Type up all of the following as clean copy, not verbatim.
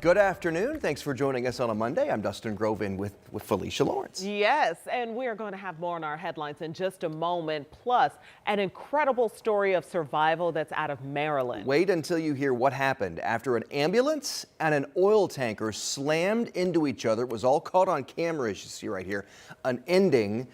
Good afternoon. Thanks for joining us on a Monday. I'm Dustin Grove in with Felicia Lawrence. Yes, and we are going to have more on our headlines in just a moment. Plus, an incredible story of survival that's out of Maryland. Wait until you hear what happened after an ambulance and an oil tanker slammed into each other. It was all caught on camera, as you see right here. An ending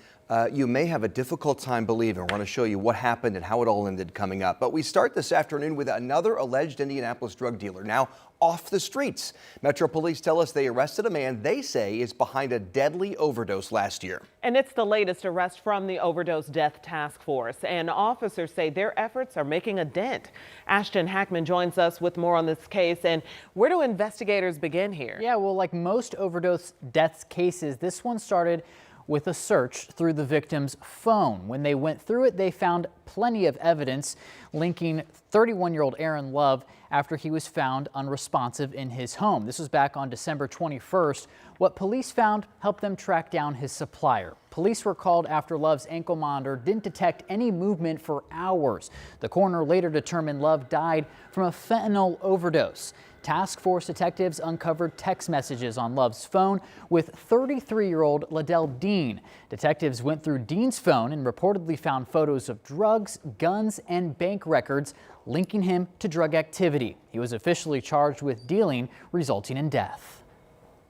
you may have a difficult time believing. We're going to show you what happened and how it all ended coming up. But we start this afternoon with another alleged Indianapolis drug dealer now off the streets. Metro Police tell us they arrested a man they say is behind a deadly overdose last year. And it's the latest arrest from the Overdose Death Task Force. And officers say their efforts are making a dent. Ashton Hackman joins us with more on this case. And where do investigators begin here? Yeah, well, like most overdose deaths cases, this one started with a search through the victim's phone. When they went through it, they found plenty of evidence linking 31-year-old Aaron Love after he was found unresponsive in his home. This was back on December 21st. What police found helped them track down his supplier. Police were called after Love's ankle monitor didn't detect any movement for hours. The coroner later determined Love died from a fentanyl overdose. Task Force detectives uncovered text messages on Love's phone with 33-year-old Liddell Dean. Detectives went through Dean's phone and reportedly found photos of drugs, guns, and bank records linking him to drug activity. He was officially charged with dealing, resulting in death.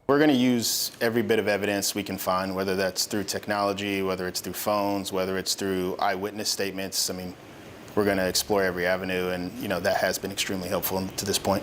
We're going to use every bit of evidence we can find, whether that's through technology, whether it's through phones, whether it's through eyewitness statements. I mean, we're going to explore every avenue, and that has been extremely helpful to this point.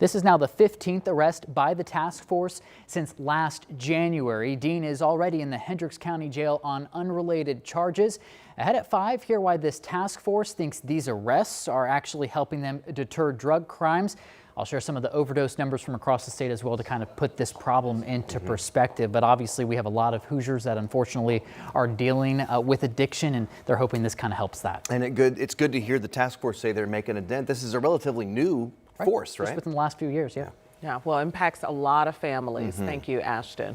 This is now the 15th arrest by the task force since last January. Dean is already in the Hendricks County Jail on unrelated charges. Ahead at 5, hear why this task force thinks these arrests are actually helping them deter drug crimes. I'll share some of the overdose numbers from across the state as well to kind of put this problem into perspective. But obviously we have a lot of Hoosiers that unfortunately are dealing with addiction, and they're hoping this kind of helps that. And it's good to hear the task force say they're making a dent. This is a relatively new force, right? Just within the last few years, yeah. Yeah, well, impacts a lot of families. Thank you, Ashton.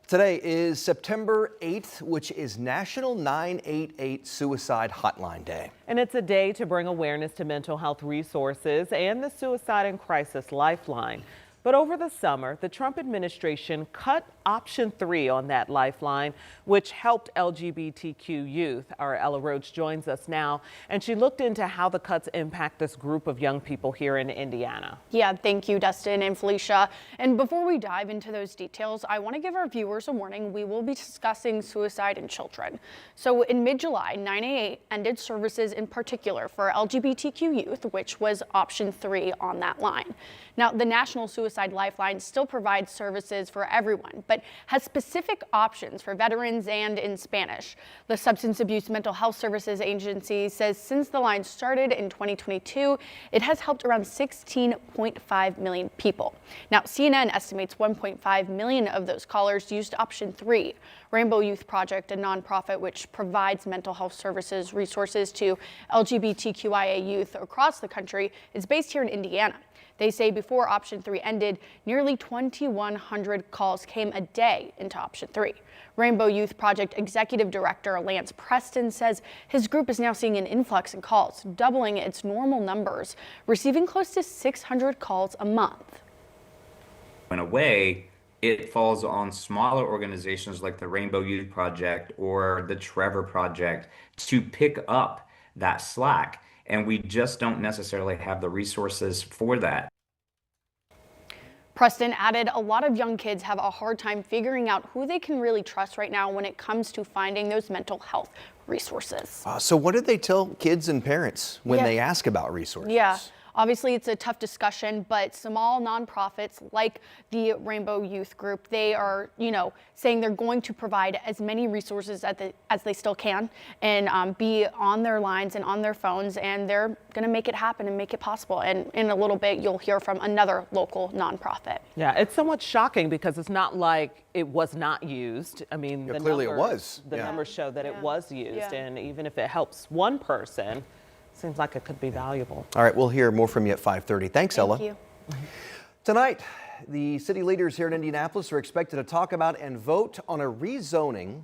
Today is September 8th, which is National 988 Suicide Hotline Day. And it's a day to bring awareness to mental health resources and the Suicide and Crisis Lifeline. But over the summer, the Trump administration cut option 3 on that lifeline, which helped LGBTQ youth. Our Ella Roach joins us now, and she looked into how the cuts impact this group of young people here in Indiana. Yeah, thank you, Dustin and Felicia. And before we dive into those details, I want to give our viewers a warning. We will be discussing suicide in children. So in mid-July, 988 ended services in particular for LGBTQ youth, which was option 3 on that line. Now, the National Suicide Lifeline still provides services for everyone, but has specific options for veterans and in Spanish. The Substance Abuse Mental Health Services Agency says since the line started in 2022, it has helped around 16.5 million people. Now, CNN estimates 1.5 million of those callers used option 3. Rainbow Youth Project, a nonprofit which provides mental health services resources to LGBTQIA youth across the country, is based here in Indiana. They say before option 3 ended, nearly 2,100 calls came a day into option 3. Rainbow Youth Project Executive Director Lance Preston says his group is now seeing an influx in calls, doubling its normal numbers, receiving close to 600 calls a month. In a way, it falls on smaller organizations like the Rainbow Youth Project or the Trevor Project to pick up that slack. And we just don't necessarily have the resources for that. Preston added a lot of young kids have a hard time figuring out who they can really trust right now when it comes to finding those mental health resources. So what did they tell kids and parents when they ask about resources? Yeah. Obviously, it's a tough discussion, but small nonprofits like the Rainbow Youth Group, they are, saying they're going to provide as many resources as they still can and be on their lines and on their phones, and they're going to make it happen and make it possible. And in a little bit, you'll hear from another local nonprofit. Yeah, it's somewhat shocking because it's not like it was not used. I mean, clearly it was. The numbers show that it was used, Yeah. and even if it helps one person, seems like it could be valuable. All right, we'll hear more from you at 5:30. Thanks, Ella. Thank you. Tonight, the city leaders here in Indianapolis are expected to talk about and vote on a rezoning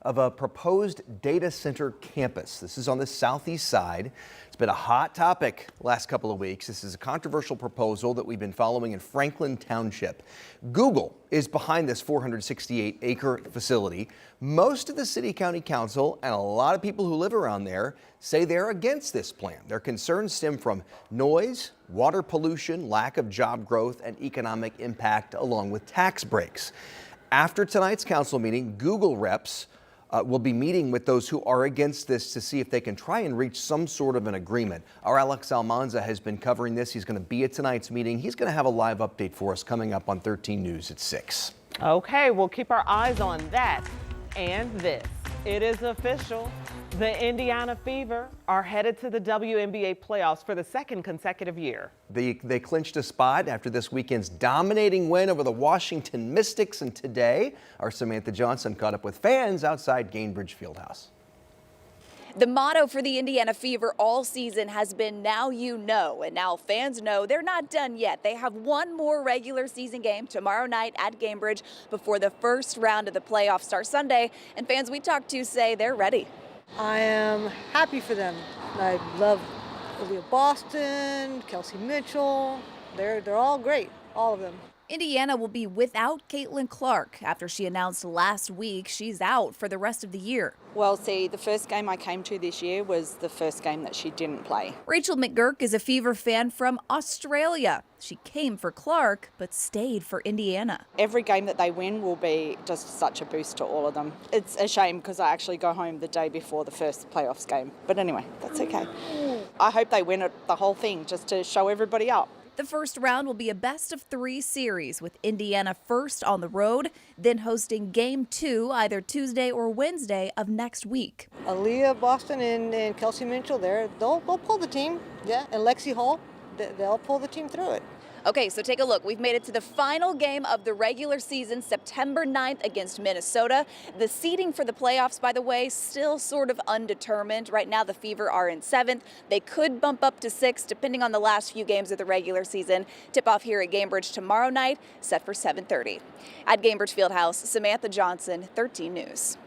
of a proposed data center campus. This is on the southeast side. It's been a hot topic last couple of weeks. This is a controversial proposal that we've been following in Franklin Township. Google is behind this 468-acre facility. Most of the city county council and a lot of people who live around there say they're against this plan. Their concerns stem from noise, water pollution, lack of job growth, and economic impact, along with tax breaks. After tonight's council meeting, Google reps will be meeting with those who are against this to see if they can try and reach some sort of an agreement. Our Alex Almanza has been covering this. He's going to be at tonight's meeting. He's going to have a live update for us coming up on 13 News at 6. Okay, we'll keep our eyes on that and this. It is official. The Indiana Fever are headed to the WNBA playoffs for the second consecutive year. They clinched a spot after this weekend's dominating win over the Washington Mystics, and today our Samantha Johnson caught up with fans outside Gainbridge Fieldhouse. The motto for the Indiana Fever all season has been "Now you know," and now fans know they're not done yet. They have one more regular season game tomorrow night at Gainbridge before the first round of the playoffs starts Sunday, and fans we talked to say they're ready. I am happy for them. I love Boston, Kelsey Mitchell. They're all great, all of them. Indiana will be without Caitlin Clark after she announced last week she's out for the rest of the year. Well, see, the first game I came to this year was the first game that she didn't play. Rachel McGurk is a Fever fan from Australia. She came for Clark, but stayed for Indiana. Every game that they win will be just such a boost to all of them. It's a shame because I actually go home the day before the first playoffs game. But anyway, that's okay. I hope they win it, the whole thing, just to show everybody up. The first round will be a best-of-3 series with Indiana first on the road, then hosting Game 2 either Tuesday or Wednesday of next week. Aaliyah, Boston, and Kelsey Mitchell, they'll pull the team. Yeah, and Lexi Hall, they'll pull the team through it. Okay, so take a look. We've made it to the final game of the regular season, September 9th against Minnesota. The seeding for the playoffs, by the way, still sort of undetermined. Right now, the Fever are in 7th. They could bump up to 6th, depending on the last few games of the regular season. Tip-off here at Gainbridge tomorrow night, set for 7:30. At Gainbridge Fieldhouse, Samantha Johnson, 13 News.